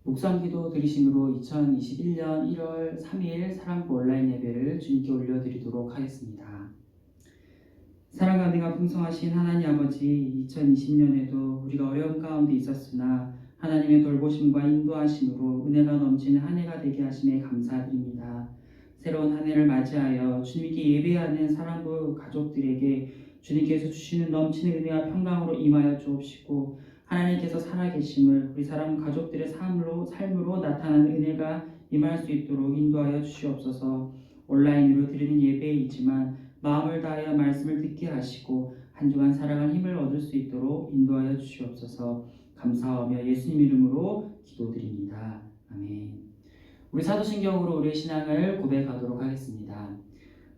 묵상기도 드리심으로 2021년 1월 3일 사랑부 온라인 예배를 주님께 올려드리도록 하겠습니다. 사랑 가득한 풍성하신 하나님 아버지, 2020년에도 우리가 어려운 가운데 있었으나 하나님의 돌보심과 인도하심으로 은혜가 넘치는 한 해가 되게 하심에 감사드립니다. 새로운 한 해를 맞이하여 주님께 예배하는 사랑부 가족들에게 주님께서 주시는 넘치는 은혜와 평강으로 임하여 주옵시고, 하나님께서 살아계심을 우리 사랑 가족들의 삶으로 나타나는 은혜가 임할 수 있도록 인도하여 주시옵소서. 온라인으로 드리는 예배이지만 마음을 다하여 말씀을 듣게 하시고 한 주간 살아갈 힘을 얻을 수 있도록 인도하여 주시옵소서. 감사하며 예수님 이름으로 기도드립니다. 아멘. 우리 사도신경으로 우리의 신앙을 고백하도록 하겠습니다.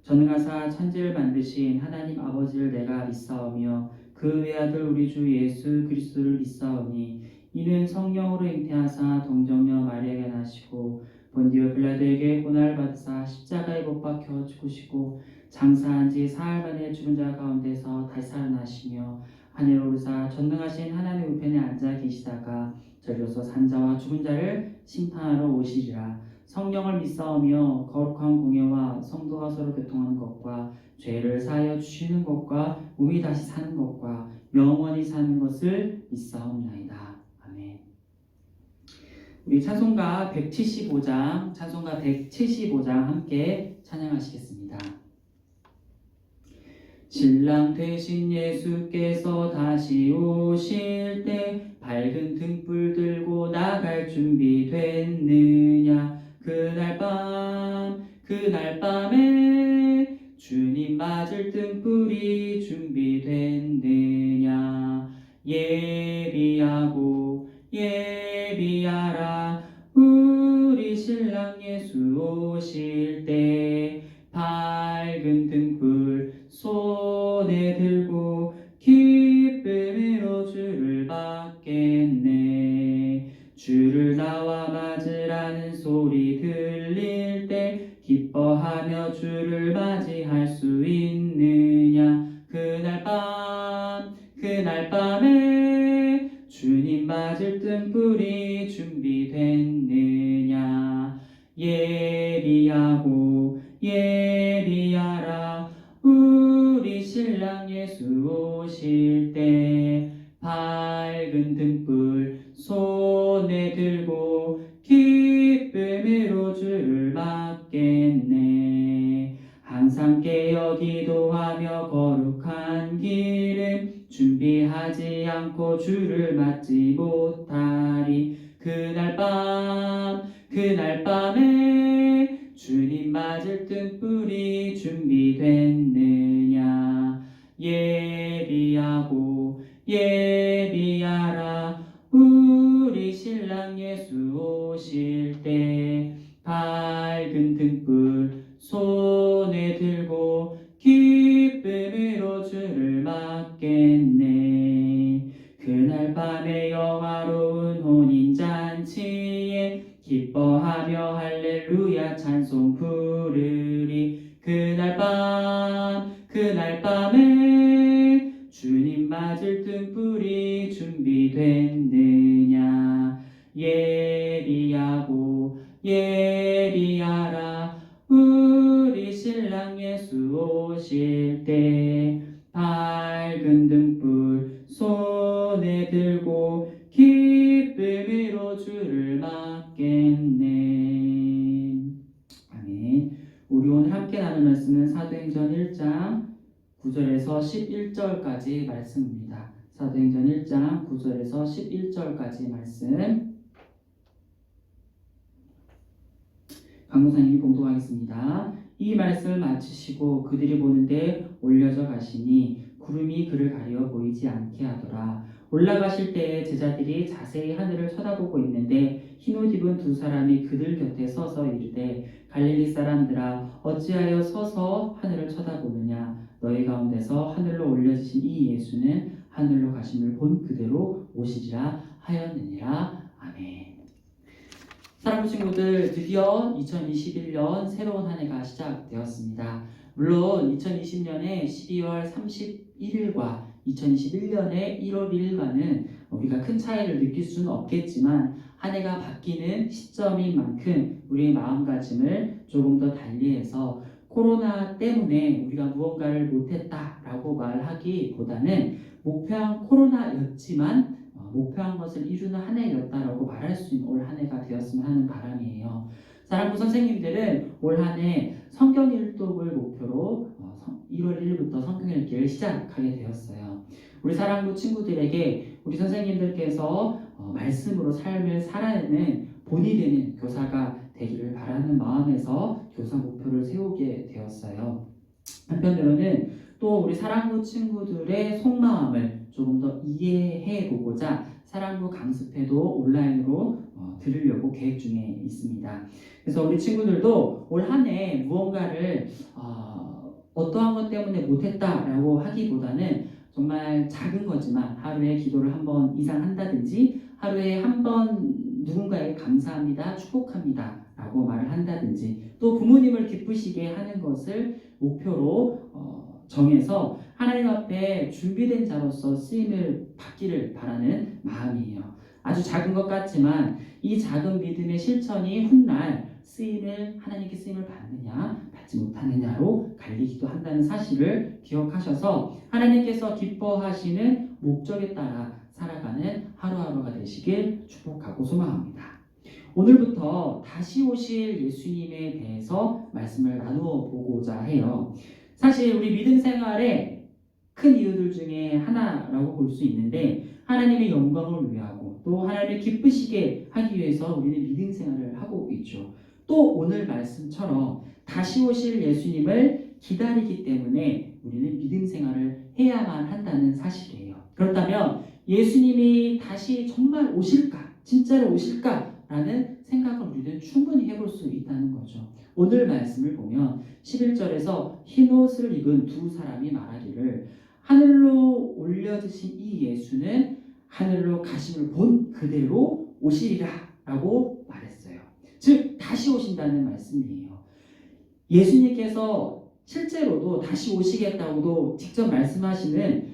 전능하사 천지를 만드신 하나님 아버지를 내가 믿사오며 그 외아들 우리 주 예수 그리스도를 믿사오니 이는 성령으로 잉태하사 동정녀 마리아에게 나시고 본디오 빌라도에게 고난을 받으사 십자가에 못 박혀 죽으시고 장사한 지 사흘 만에 죽은 자 가운데서 다시 살아나시며 하늘에 오르사 전능하신 하나님의 우편에 앉아 계시다가 저리로서 산자와 죽은 자를 심판하러 오시리라. 성령을 믿사오며 거룩한 공예와 성도가 서로 교통하는 것과 죄를 사하여 주시는 것과 몸이 다시 사는 것과 영원히 사는 것을 믿사옵나이다. 아멘. 우리 찬송가 175장 함께 찬양하시겠습니다. 신랑 되신 예수께서 다시 오실 때 밝은 등불 들고 나갈 준비 됐느냐. 그날 밤에 주님 맞을 등불이 준비됐느냐. 예비하라 우리 신랑 예수 오실 때 밝은 등불 손에 들고 기쁨으로 주를 받겠네. 주를 나와 맞으라는 소리 들릴 때 기뻐하며 주를 맞이할 수 있느냐. 그날 밤에 주님 맞을 등불이 준비됐느냐. 예비하라 우리 신랑 예수 오실 때 밝은 등불 손에 들고 기쁨으로 주를 받겠네. 항상 깨어 기도하며 거룩한 길은 준비하지 않고 주를 맞지 못하리. 그날 밤에 주님 맞을 등불이 준비됐느냐. 예비하라 우리 신랑 예수 오실 때 밝은 등불 손에 들고 기쁨으로 주를 맞겠네. 그날 밤에 영화로운 혼인잔치에 기뻐하며 할렐루야 찬송 부르리. 그날 밤에 주님 맞을 등불이 준비됐느냐. 예비하라 우리 신랑 예수 오실 때 밝은 등불 손에 들고 기쁨으로 주를 맞겠네. 아멘. 우리 오늘 함께 나눌 말씀은 사도행전 1장 9절에서 11절까지 말씀입니다. 사도행전 1장 9절에서 11절까지 말씀 강목사님이 봉독하겠습니다. 이 말씀을 마치시고 그들이 보는데 올려져 가시니 구름이 그를 가려 보이지 않게 하더라. 올라가실 때에 제자들이 자세히 하늘을 쳐다보고 있는데 흰옷 입은 두 사람이 그들 곁에 서서 이르되 갈릴리 사람들아 어찌하여 서서 하늘을 쳐다보느냐. 너희 가운데서 하늘로 올려지신 이 예수는 하늘로 가심을 본 그대로 오시리라 하였느니라. 아멘. 사랑하는 친구들, 드디어 2021년 새로운 한 해가 시작되었습니다. 물론 2020년에 12월 31일과 2021년의 1월 1일과는 우리가 큰 차이를 느낄 수는 없겠지만 한 해가 바뀌는 시점인 만큼 우리의 마음가짐을 조금 더 달리해서 코로나 때문에 우리가 무언가를 못했다라고 말하기보다는 목표한 코로나였지만 목표한 것을 이루는 한 해였다라고 말할 수 있는 올 한 해가 되었으면 하는 바람이에요. 사랑부 선생님들은 올 한 해 성경 일독을 목표로 1월 1일부터 성경 읽기를 시작하게 되었어요. 우리 사랑부 친구들에게 우리 선생님들께서 말씀으로 삶을 살아내는 본이 되는 교사가 되기를 바라는 마음에서 교사 목표를 세우게 되었어요. 한편으로는 또 우리 사랑부 친구들의 속마음을 조금 더 이해해 보고자 사랑부 강습회도 온라인으로 들으려고 계획 중에 있습니다. 그래서 우리 친구들도 올 한 해 무언가를 어떠한 것 때문에 못했다라고 하기보다는 정말 작은 거지만 하루에 기도를 한 번 이상 한다든지 하루에 한 번 누군가에게 감사합니다, 축복합니다 라고 말을 한다든지 또 부모님을 기쁘시게 하는 것을 목표로 정해서 하나님 앞에 준비된 자로서 쓰임을 받기를 바라는 마음이에요. 아주 작은 것 같지만 이 작은 믿음의 실천이 훗날 하나님께 쓰임을 받느냐 받지 못하느냐로 갈리기도 한다는 사실을 기억하셔서 하나님께서 기뻐하시는 목적에 따라 살아가는 하루하루가 되시길 축복하고 소망합니다. 오늘부터 다시 오실 예수님에 대해서 말씀을 나누어 보고자 해요. 사실 우리 믿음 생활의 큰 이유들 중에 하나라고 볼 수 있는데 하나님의 영광을 위하고 또 하나님을 기쁘시게 하기 위해서 우리는 믿음 생활을 하고 있죠. 또 오늘 말씀처럼 다시 오실 예수님을 기다리기 때문에 우리는 믿음 생활을 해야만 한다는 사실이에요. 그렇다면 예수님이 다시 정말 오실까? 진짜로 오실까? 라는 생각을 우리는 충분히 해볼 수 있다는 거죠. 오늘 말씀을 보면 11절에서 흰 옷을 입은 두 사람이 말하기를 하늘로 올려드신 이 예수는 하늘로 가심을 본 그대로 오시리라 라고 말했어요. 즉 다시 오신다는 말씀이에요. 예수님께서 실제로도 다시 오시겠다고도 직접 말씀하시는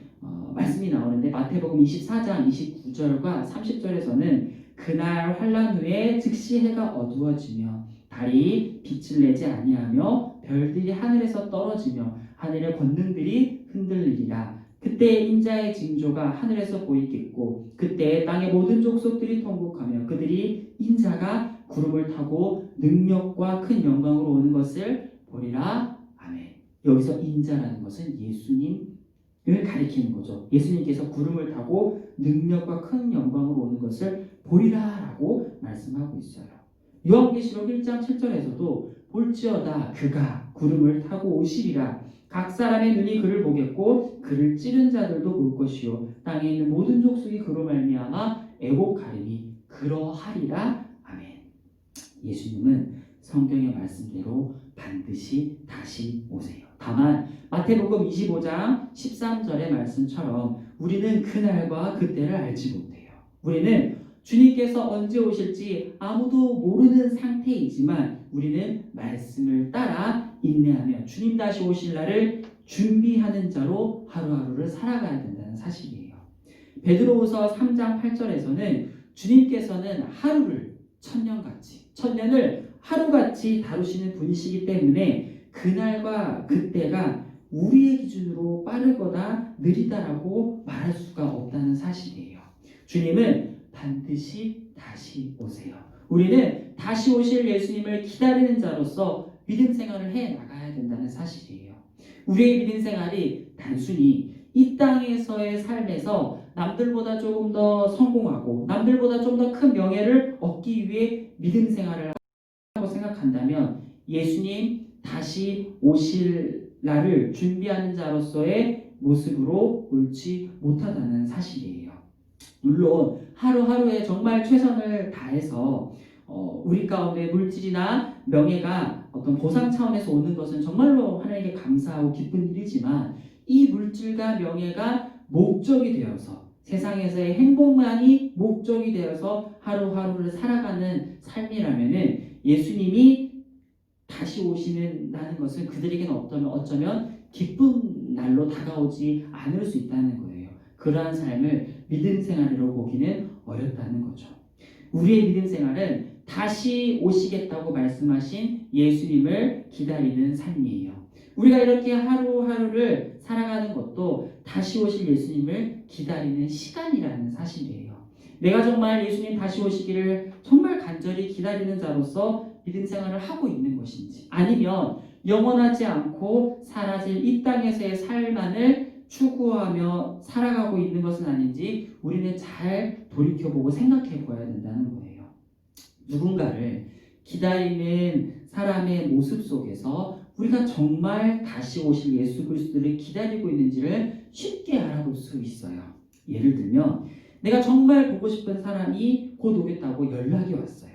말씀이 나오는데 마태복음 24장 29절과 30절에서는 그날 환란 후에 즉시 해가 어두워지며 달이 빛을 내지 아니하며 별들이 하늘에서 떨어지며 하늘의 권능들이 흔들리리라. 그때 인자의 징조가 하늘에서 보이겠고 그때 땅의 모든 족속들이 통곡하며 그들이 인자가 구름을 타고 능력과 큰 영광으로 오는 것을 보리라. 아멘. 여기서 인자라는 것은 예수님을 가리키는 거죠. 예수님께서 구름을 타고 능력과 큰 영광으로 오는 것을 보리라 라고 말씀하고 있어요. 요한계시록 1장 7절에서도 볼지어다 그가 구름을 타고 오시리라. 각 사람의 눈이 그를 보겠고 그를 찌른 자들도 볼 것이요 땅에 있는 모든 족속이 그로 말미암아 애곡하리니 그러하리라. 아멘. 예수님은 성경의 말씀대로 반드시 다시 오세요. 다만 마태복음 25장 13절의 말씀처럼 우리는 그날과 그때를 알지 못해요. 우리는 주님께서 언제 오실지 아무도 모르는 상태이지만 우리는 말씀을 따라 인내하며 주님 다시 오실 날을 준비하는 자로 하루하루를 살아가야 된다는 사실이에요. 베드로후서 3장 8절에서는 주님께서는 하루를 천년을 하루같이 다루시는 분이시기 때문에 그날과 그때가 우리의 기준으로 빠르거나 느리다라고 말할 수가 없다는 사실이에요. 주님은 반드시 다시 오세요. 우리는 다시 오실 예수님을 기다리는 자로서 믿음 생활을 해 나가야 된다는 사실이에요. 우리의 믿음 생활이 단순히 이 땅에서의 삶에서 남들보다 조금 더 성공하고 남들보다 좀 더 큰 명예를 얻기 위해 믿음 생활을 하고 생각한다면 예수님 다시 오실 날을 준비하는 자로서의 모습으로 옳지 못하다는 사실이에요. 물론 하루하루에 정말 최선을 다해서 우리 가운데 물질이나 명예가 어떤 보상 차원에서 오는 것은 정말로 하나님께 감사하고 기쁜 일이지만 이 물질과 명예가 목적이 되어서 세상에서의 행복만이 목적이 되어서 하루하루를 살아가는 삶이라면은 예수님이 다시 오시는다는 것은 그들에게는 어쩌면 기쁜 날로 다가오지 않을 수 있다는 거예요. 그러한 삶을 믿음 생활으로 보기는 어렵다는 거죠. 우리의 믿음 생활은 다시 오시겠다고 말씀하신 예수님을 기다리는 삶이에요. 우리가 이렇게 하루하루를 살아가는 것도 다시 오실 예수님을 기다리는 시간이라는 사실이에요. 내가 정말 예수님 다시 오시기를 정말 간절히 기다리는 자로서 믿음 생활을 하고 있는 것인지, 아니면 영원하지 않고 사라질 이 땅에서의 삶만을 추구하며 살아가고 있는 것은 아닌지 우리는 잘 돌이켜보고 생각해 보아야 된다는 거예요. 누군가를 기다리는 사람의 모습 속에서 우리가 정말 다시 오실 예수 그리스도를 기다리고 있는지를 쉽게 알아볼 수 있어요. 예를 들면 내가 정말 보고 싶은 사람이 곧 오겠다고 연락이 왔어요.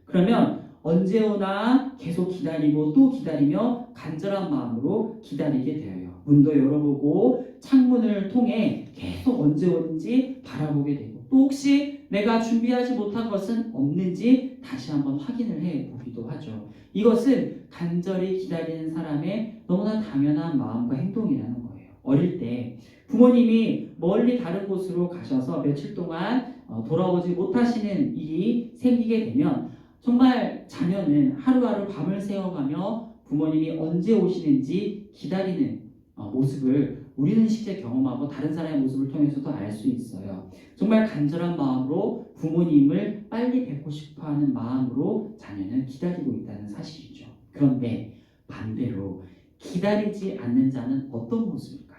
그러면 언제 오나 계속 기다리고 또 기다리며 간절한 마음으로 기다리게 되어요. 문도 열어보고 창문을 통해 계속 언제 오는지 바라보게 되고, 또 혹시 내가 준비하지 못한 것은 없는지 다시 한번 확인을 해 보기도 하죠. 이것은 간절히 기다리는 사람의 너무나 당연한 마음과 행동이라는 거예요. 어릴 때 부모님이 멀리 다른 곳으로 가셔서 며칠 동안 돌아오지 못하시는 일이 생기게 되면 정말 자녀는 하루하루 밤을 새워가며 부모님이 언제 오시는지 기다리는 모습을 우리는 실제 경험하고 다른 사람의 모습을 통해서도 알 수 있어요. 정말 간절한 마음으로 부모님을 빨리 뵙고 싶어하는 마음으로 자녀는 기다리고 있다는 사실이죠. 그런데 반대로 기다리지 않는 자는 어떤 모습일까요?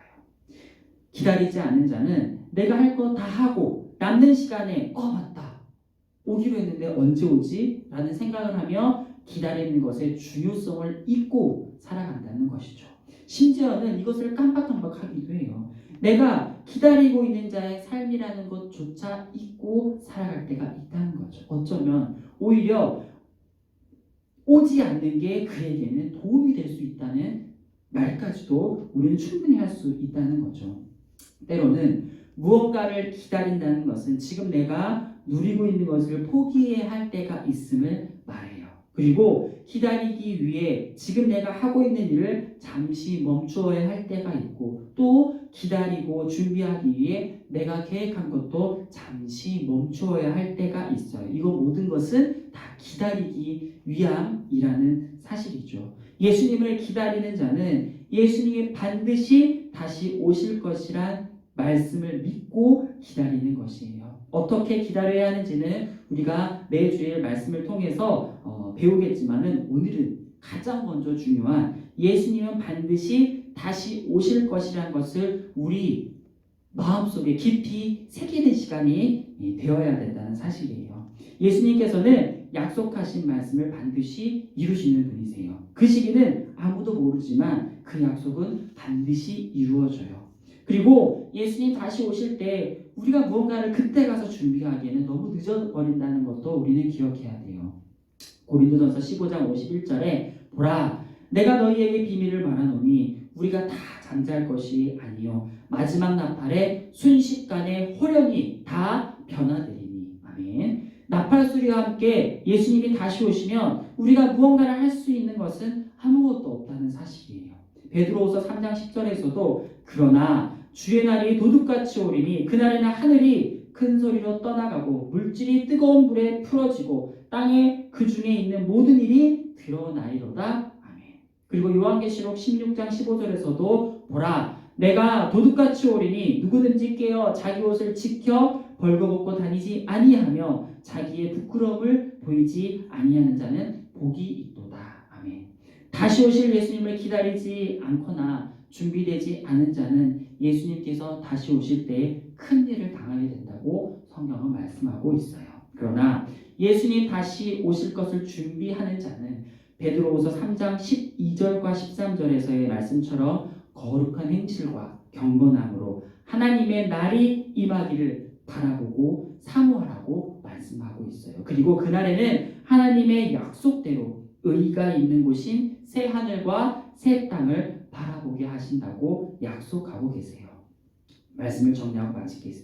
기다리지 않는 자는 내가 할 거 다 하고 남는 시간에 맞다, 오기로 했는데 언제 오지? 라는 생각을 하며 기다리는 것의 중요성을 잊고 살아간다는 것이죠. 심지어는 이것을 깜빡깜빡하기도 해요. 내가 기다리고 있는 자의 삶이라는 것조차 잊고 살아갈 때가 있다는 거죠. 어쩌면 오히려 오지 않는 게 그에게는 도움이 될 수 있다는 말까지도 우리는 충분히 할 수 있다는 거죠. 때로는 무언가를 기다린다는 것은 지금 내가 누리고 있는 것을 포기해야 할 때가 있음을 말해요. 그리고 기다리기 위해 지금 내가 하고 있는 일을 잠시 멈추어야 할 때가 있고, 또 기다리고 준비하기 위해 내가 계획한 것도 잠시 멈추어야 할 때가 있어요. 이거 모든 것은 다 기다리기 위함이라는 사실이죠. 예수님을 기다리는 자는 예수님이 반드시 다시 오실 것이란 말씀을 믿고 기다리는 것이에요. 어떻게 기다려야 하는지는 우리가 매주일 말씀을 통해서 배우겠지만은 오늘은 가장 먼저 중요한 예수님은 반드시 다시 오실 것이라는 것을 우리 마음속에 깊이 새기는 시간이 되어야 된다는 사실이에요. 예수님께서는 약속하신 말씀을 반드시 이루시는 분이세요. 그 시기는 아무도 모르지만 그 약속은 반드시 이루어져요. 그리고 예수님 다시 오실 때 우리가 무언가를 그때 가서 준비하기에는 너무 늦어버린다는 것도 우리는 기억해야 돼요. 고린도전서 15장 51절에 보라, 내가 너희에게 비밀을 말하노니 우리가 다 잠잘 것이 아니요 마지막 나팔에 순식간에 호련히 다 변화되리니. 아멘. 나팔 소리와 함께 예수님이 다시 오시면 우리가 무언가를 할 수 있는 것은 아무것도 없다는 사실이에요. 베드로후서 3장 10절에서도 그러나 주의 날이 도둑같이 오리니 그날에는 하늘이 큰 소리로 떠나가고 물질이 뜨거운 불에 풀어지고 땅에 그 중에 있는 모든 일이 드러나리로다. 아멘. 그리고 요한계시록 16장 15절에서도 보라, 내가 도둑같이 오리니 누구든지 깨어 자기 옷을 지켜 벌거벗고 다니지 아니하며 자기의 부끄러움을 보이지 아니하는 자는 복이 있도다. 아멘. 다시 오실 예수님을 기다리지 않거나 준비되지 않은 자는 예수님께서 다시 오실 때 큰 일을 당하게 된다고 성경은 말씀하고 있어요. 그러나 예수님 다시 오실 것을 준비하는 자는 베드로후서 3장 12절과 13절에서의 말씀처럼 거룩한 행실과 경건함으로 하나님의 날이 임하기를 바라보고 사모하라고 말씀하고 있어요. 그리고 그날에는 하나님의 약속대로 의가 있는 곳인 새 하늘과 새 땅을 바라보게 하신다고 약속하고 계세요. 말씀을 정리하고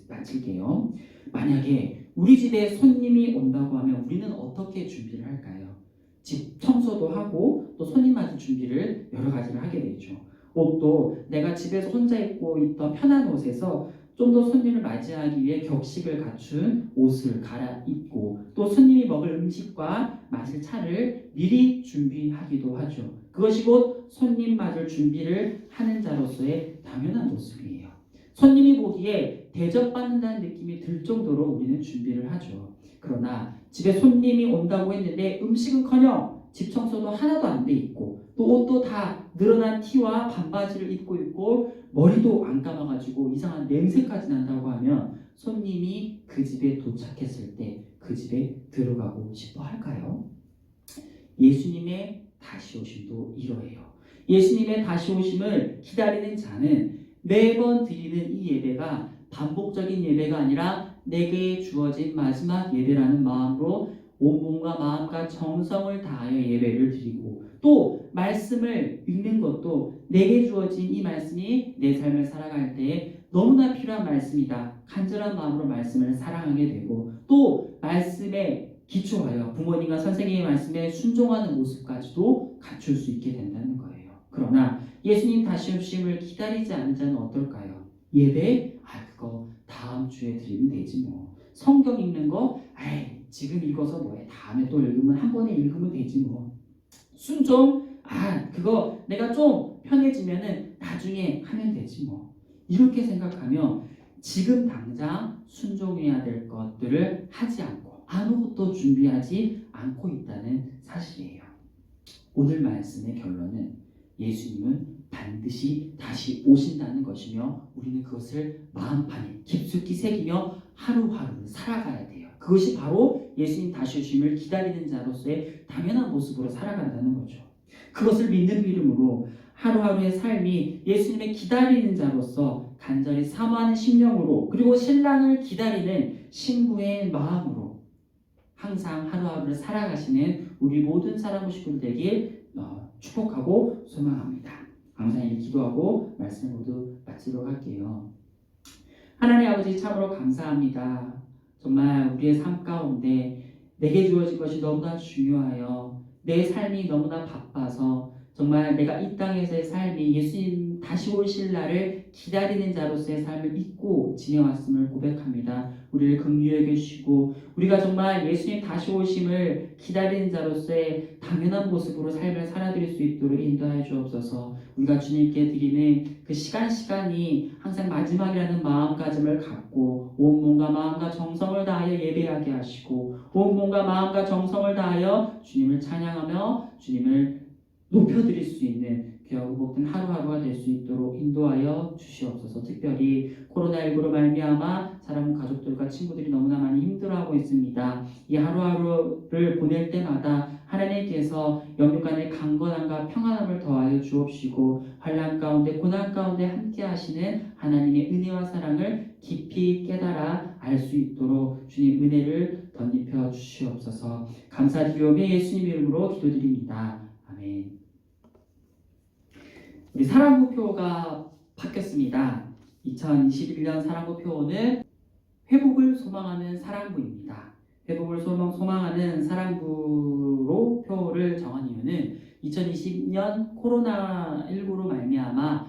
마칠게요. 만약에 우리 집에 손님이 온다고 하면 우리는 어떻게 준비를 할까요? 집 청소도 하고 또 손님 맞을 준비를 여러 가지를 하게 되죠. 옷도 내가 집에서 혼자 입고 있던 편한 옷에서 좀 더 손님을 맞이하기 위해 격식을 갖춘 옷을 갈아입고 또 손님이 먹을 음식과 마실 차를 미리 준비하기도 하죠. 그것이 곧 손님 맞을 준비를 하는 자로서의 당연한 모습이에요. 손님이 보기에 대접받는다는 느낌이 들 정도로 우리는 준비를 하죠. 그러나 집에 손님이 온다고 했는데 음식은커녕 집 청소도 하나도 안 돼 있고 또 옷도 다 늘어난 티와 반바지를 입고 있고 머리도 안 감아가지고 이상한 냄새까지 난다고 하면 손님이 그 집에 도착했을 때 그 집에 들어가고 싶어 할까요? 예수님의 다시 오심도 이러해요. 예수님의 다시 오심을 기다리는 자는 매번 드리는 이 예배가 반복적인 예배가 아니라 내게 주어진 마지막 예배라는 마음으로 온 몸과 마음과 정성을 다하여 예배를 드리고 또 말씀을 읽는 것도 내게 주어진 이 말씀이 내 삶을 살아갈 때 너무나 필요한 말씀이다. 간절한 마음으로 말씀을 사랑하게 되고 또 말씀에 기초하여 부모님과 선생님의 말씀에 순종하는 모습까지도 갖출 수 있게 된다는 거예요. 그러나 예수님 다시 오심을 기다리지 않는 자는 어떨까요? 예배? 그거 다음 주에 드리면 되지 뭐. 성경 읽는 거? 지금 읽어서 뭐해. 다음에 또 읽으면 한 번에 읽으면 되지 뭐. 순종? 그거 내가 좀 편해지면은 나중에 하면 되지 뭐. 이렇게 생각하며 지금 당장 순종해야 될 것들을 하지 않고 아무것도 준비하지 않고 있다는 사실이에요. 오늘 말씀의 결론은 예수님은 반드시 다시 오신다는 것이며 우리는 그것을 마음판에 깊숙이 새기며 하루하루를 살아가야 돼요. 그것이 바로 예수님 다시 오심을 기다리는 자로서의 당연한 모습으로 살아간다는 거죠. 그것을 믿는 믿음으로 하루하루의 삶이 예수님의 기다리는 자로서 간절히 사모하는 심령으로 그리고 신랑을 기다리는 신부의 마음으로 항상 하루하루를 살아가시는 우리 모든 사랑하고 식구들 되길 축복하고 소망합니다. 감사히 기도하고 말씀 모두 마치도록 할게요. 하나님 아버지 참으로 감사합니다. 정말 우리의 삶 가운데 내게 주어진 것이 너무나 중요하여 내 삶이 너무나 바빠서 정말 내가 이 땅에서의 삶이 예수님 다시 오실 날을 기다리는 자로서의 삶을 잊고 지내왔음을 고백합니다. 우리를 긍휼히 여기시고 우리가 정말 예수님 다시 오심을 기다리는 자로서의 당연한 모습으로 삶을 살아드릴 수 있도록 인도하여 주옵소서. 우리가 주님께 드리는 그 시간이 항상 마지막이라는 마음가짐을 갖고 온 몸과 마음과 정성을 다하여 예배하게 하시고 온 몸과 마음과 정성을 다하여 주님을 찬양하며 주님을 높여드릴 수 있는 귀하고 복된 하루하루가 될 수 있도록 인도하여 주시옵소서. 특별히 코로나19로 말미암아 사람 가족들과 친구들이 너무나 많이 힘들어하고 있습니다. 이 하루하루를 보낼 때마다 하나님께서 영육간의 강건함과 평안함을 더하여 주옵시고 환난 가운데 고난 가운데 함께 하시는 하나님의 은혜와 사랑을 깊이 깨달아 알 수 있도록 주님 은혜를 덧입혀 주시옵소서. 감사드리오며 예수님 이름으로 기도드립니다. 아멘. 우리 사랑구표가 바뀌었습니다. 2021년 사랑구표는 회복을 소망하는 사랑부입니다. 회복을 소망하는 사랑부로 표를 정한 이유는 2020년 코로나19로 말미암아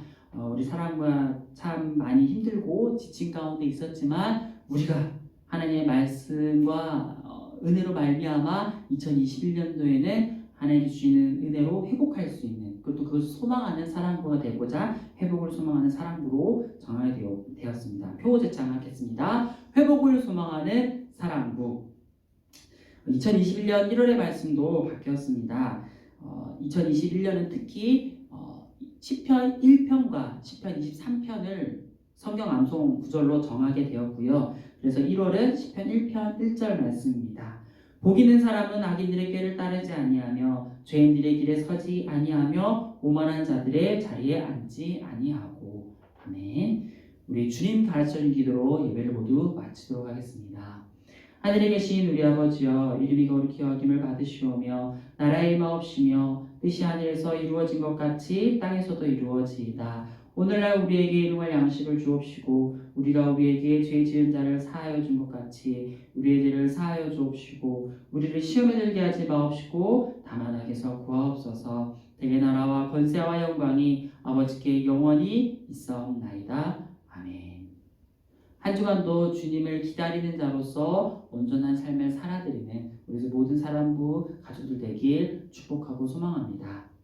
우리 사랑부가 참 많이 힘들고 지친 가운데 있었지만 우리가 하나님의 말씀과 은혜로 말미암아 2021년도에는 하나님이 주시는 은혜로 회복할 수 있는 그것을 소망하는 사랑부가 되고자 회복을 소망하는 사랑부로 정하게 되었습니다. 표 제창하겠습니다. 회복을 소망하는 사랑부. 2021년 1월의 말씀도 바뀌었습니다. 2021년은 특히 시편 1편과 시편 23편을 성경 암송 구절로 정하게 되었고요. 그래서 1월은 시편 1편 1절 말씀입니다. 복 있는 사람은 악인들의 꾀를 따르지 아니하며 죄인들의 길에 서지 아니하며 오만한 자들의 자리에 앉지 아니하고. 아멘. 우리 주님 가르쳐준 기도로 예배를 모두 마치도록 하겠습니다. 하늘에 계신 우리 아버지여, 이름이 거룩히 여김을 받으시오며 나라의 마옵시며 뜻이 하늘에서 이루어진 것 같이 땅에서도 이루어지이다. 오늘날 우리에게 일용할 양식을 주옵시고 우리가 우리에게 죄 지은 자를 사하여 준 것 같이 우리의 죄를 사하여 주옵시고 우리를 시험에 들게 하지 마옵시고 다만 악에서 구하옵소서. 대개 나라와 권세와 영광이 아버지께 영원히 있사옵나이다. 아멘. 한 주간도 주님을 기다리는 자로서 온전한 삶을 살아드리는 우리 모든 사랑부 가족들 되길 축복하고 소망합니다.